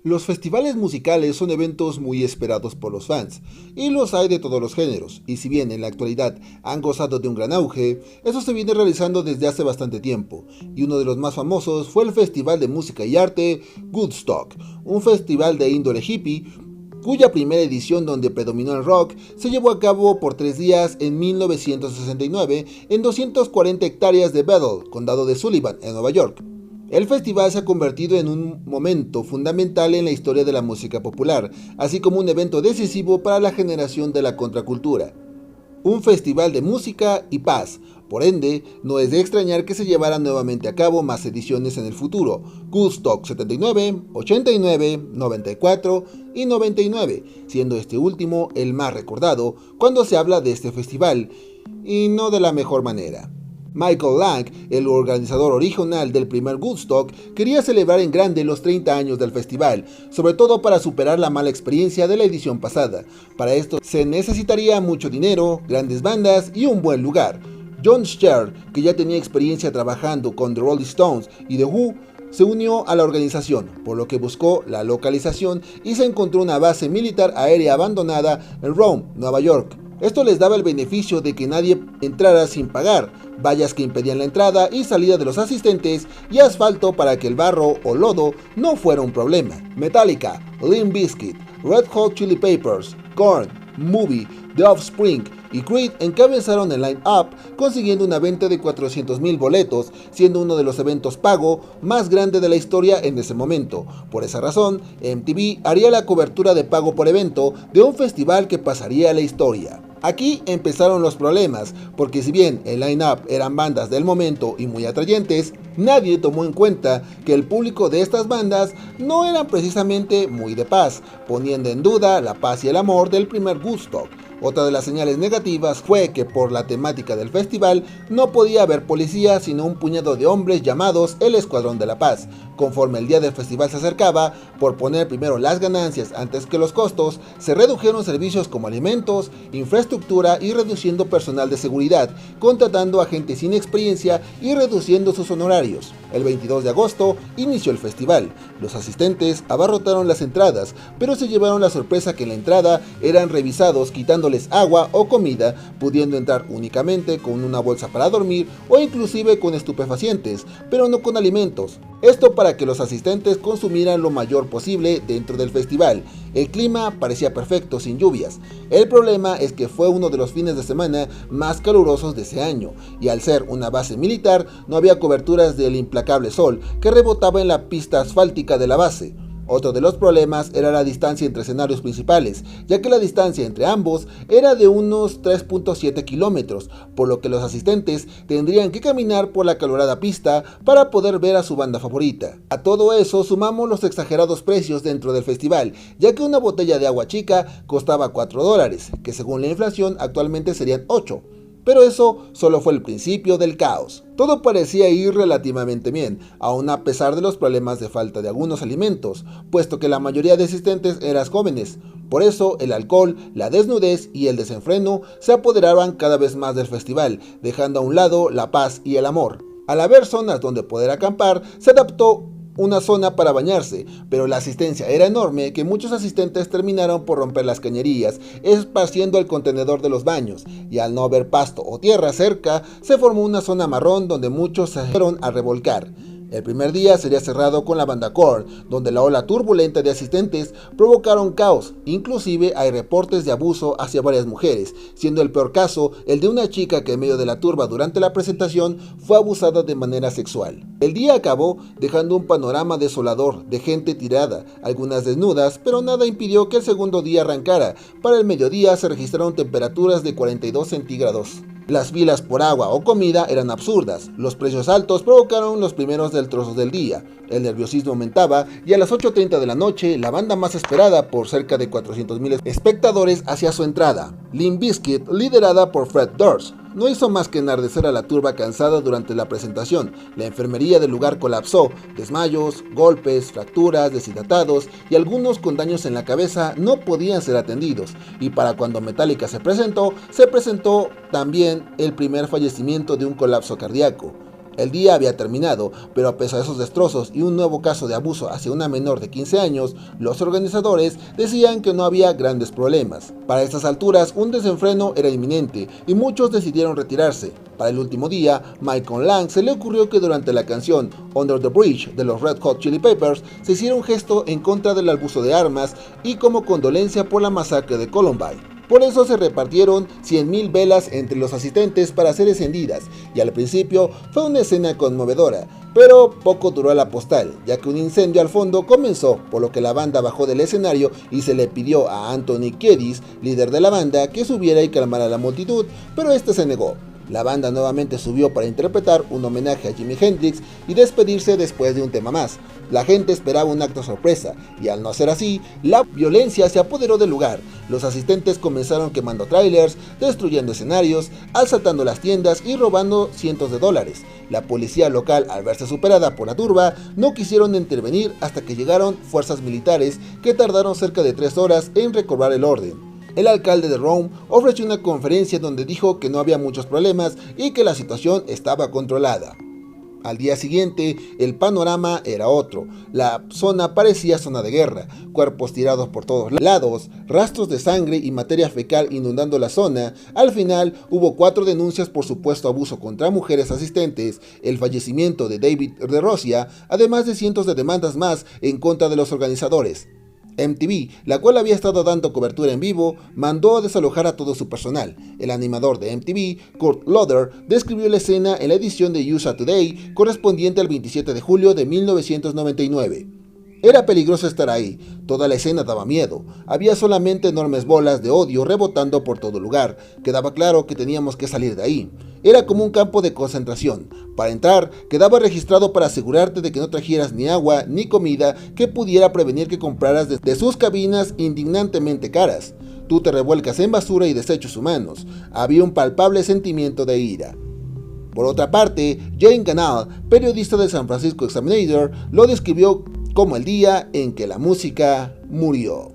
Los festivales musicales son eventos muy esperados por los fans, y los hay de todos los géneros, y si bien en la actualidad han gozado de un gran auge, eso se viene realizando desde hace bastante tiempo, y uno de los más famosos fue el Festival de Música y Arte Woodstock, un festival de índole hippie, cuya primera edición, donde predominó el rock, se llevó a cabo por 3 días en 1969 en 240 hectáreas de Bethel, condado de Sullivan, en Nueva York. El festival se ha convertido en un momento fundamental en la historia de la música popular, así como un evento decisivo para la generación de la contracultura. Un festival de música y paz, por ende, no es de extrañar que se llevaran nuevamente a cabo más ediciones en el futuro: Woodstock 79, 89, 94 y 99, siendo este último el más recordado cuando se habla de este festival, y no de la mejor manera. Michael Lang, el organizador original del primer Woodstock, quería celebrar en grande los 30 años del festival, sobre todo para superar la mala experiencia de la edición pasada. Para esto se necesitaría mucho dinero, grandes bandas y un buen lugar. Jon Stewart, que ya tenía experiencia trabajando con The Rolling Stones y The Who, se unió a la organización, por lo que buscó la localización y se encontró una base militar aérea abandonada en Rome, Nueva York. Esto les daba el beneficio de que nadie entrara sin pagar, vallas que impedían la entrada y salida de los asistentes y asfalto para que el barro o lodo no fuera un problema. Metallica, Limp Bizkit, Red Hot Chili Peppers, Korn, Moby, The Offspring y Creed encabezaron el line-up, consiguiendo una venta de 400,000 boletos, siendo uno de los eventos pago más grandes de la historia en ese momento. Por esa razón, MTV haría la cobertura de pago por evento de un festival que pasaría a la historia. Aquí empezaron los problemas, porque si bien el line-up eran bandas del momento y muy atrayentes, nadie tomó en cuenta que el público de estas bandas no eran precisamente muy de paz, poniendo en duda la paz y el amor del primer Woodstock. Otra de las señales negativas fue que por la temática del festival no podía haber policía, sino un puñado de hombres llamados el Escuadrón de la Paz. Conforme el día del festival se acercaba, por poner primero las ganancias antes que los costos, se redujeron servicios como alimentos, infraestructura y reduciendo personal de seguridad, contratando a gente sin experiencia y reduciendo sus honorarios. El 22 de agosto inició el festival. Los asistentes abarrotaron las entradas, pero se llevaron la sorpresa que en la entrada eran revisados quitándoles agua o comida, pudiendo entrar únicamente con una bolsa para dormir o inclusive con estupefacientes, pero no con alimentos. Esto para que los asistentes consumieran lo mayor posible dentro del festival. El clima parecía perfecto, sin lluvias. El problema es que fue uno de los fines de semana más calurosos de ese año, y al ser una base militar no había coberturas del implacable sol que rebotaba en la pista asfáltica de la base. Otro de los problemas era la distancia entre escenarios principales, ya que la distancia entre ambos era de unos 3.7 kilómetros, por lo que los asistentes tendrían que caminar por la acalorada pista para poder ver a su banda favorita. A todo eso sumamos los exagerados precios dentro del festival, ya que una botella de agua chica costaba $4, que según la inflación actualmente serían 8. Pero eso solo fue el principio del caos. Todo parecía ir relativamente bien, aun a pesar de los problemas de falta de algunos alimentos, puesto que la mayoría de asistentes eran jóvenes. Por eso el alcohol, la desnudez y el desenfreno se apoderaban cada vez más del festival, dejando a un lado la paz y el amor. Al haber zonas donde poder acampar, se adaptó una zona para bañarse, pero la asistencia era enorme que muchos asistentes terminaron por romper las cañerías, esparciendo el contenedor de los baños, y al no haber pasto o tierra cerca, se formó una zona marrón donde muchos se fueron a revolcar. El primer día sería cerrado con la banda Korn, donde la ola turbulenta de asistentes provocaron caos, inclusive hay reportes de abuso hacia varias mujeres, siendo el peor caso el de una chica que en medio de la turba durante la presentación fue abusada de manera sexual. El día acabó dejando un panorama desolador de gente tirada, algunas desnudas, pero nada impidió que el segundo día arrancara. Para el mediodía se registraron temperaturas de 42 centígrados. Las filas por agua o comida eran absurdas, los precios altos provocaron los primeros destrozos del día, el nerviosismo aumentaba y a las 8:30 de la noche la banda más esperada por cerca de 400,000 espectadores hacía su entrada. Limp Bizkit, liderada por Fred Durst, no hizo más que enardecer a la turba cansada durante la presentación. La enfermería del lugar colapsó, desmayos, golpes, fracturas, deshidratados y algunos con daños en la cabeza no podían ser atendidos. Y para cuando Metallica se presentó también el primer fallecimiento de un colapso cardíaco. El día había terminado, pero a pesar de esos destrozos y un nuevo caso de abuso hacia una menor de 15 años, los organizadores decían que no había grandes problemas. Para estas alturas, un desenfreno era inminente y muchos decidieron retirarse. Para el último día, Michael Lang se le ocurrió que durante la canción Under the Bridge de los Red Hot Chili Peppers se hiciera un gesto en contra del abuso de armas y como condolencia por la masacre de Columbine. Por eso se repartieron 100.000 velas entre los asistentes para ser encendidas, y al principio fue una escena conmovedora, pero poco duró la postal, ya que un incendio al fondo comenzó, por lo que la banda bajó del escenario y se le pidió a Anthony Kiedis, líder de la banda, que subiera y calmara a la multitud, pero este se negó. La banda nuevamente subió para interpretar un homenaje a Jimi Hendrix y despedirse después de un tema más. La gente esperaba un acto sorpresa, y al no ser así, la violencia se apoderó del lugar. Los asistentes comenzaron quemando trailers, destruyendo escenarios, asaltando las tiendas y robando cientos de dólares. La policía local, al verse superada por la turba, no quisieron intervenir hasta que llegaron fuerzas militares que tardaron cerca de 3 horas en recobrar el orden. El alcalde de Rome ofreció una conferencia donde dijo que no había muchos problemas y que la situación estaba controlada. Al día siguiente, el panorama era otro. La zona parecía zona de guerra, cuerpos tirados por todos lados, rastros de sangre y materia fecal inundando la zona. Al final, hubo 4 denuncias por supuesto abuso contra mujeres asistentes, el fallecimiento de David DeRosia, además de cientos de demandas más en contra de los organizadores. MTV, la cual había estado dando cobertura en vivo, mandó a desalojar a todo su personal. El animador de MTV, Kurt Loder, describió la escena en la edición de USA Today correspondiente al 27 de julio de 1999. Era peligroso estar ahí, toda la escena daba miedo, había solamente enormes bolas de odio rebotando por todo lugar, quedaba claro que teníamos que salir de ahí. Era como un campo de concentración. Para entrar, quedaba registrado para asegurarte de que no trajeras ni agua ni comida que pudiera prevenir que compraras de sus cabinas indignantemente caras. Tú te revuelcas en basura y desechos humanos. Había un palpable sentimiento de ira. Por otra parte, Jane Canal, periodista del San Francisco Examiner, lo describió como el día en que la música murió.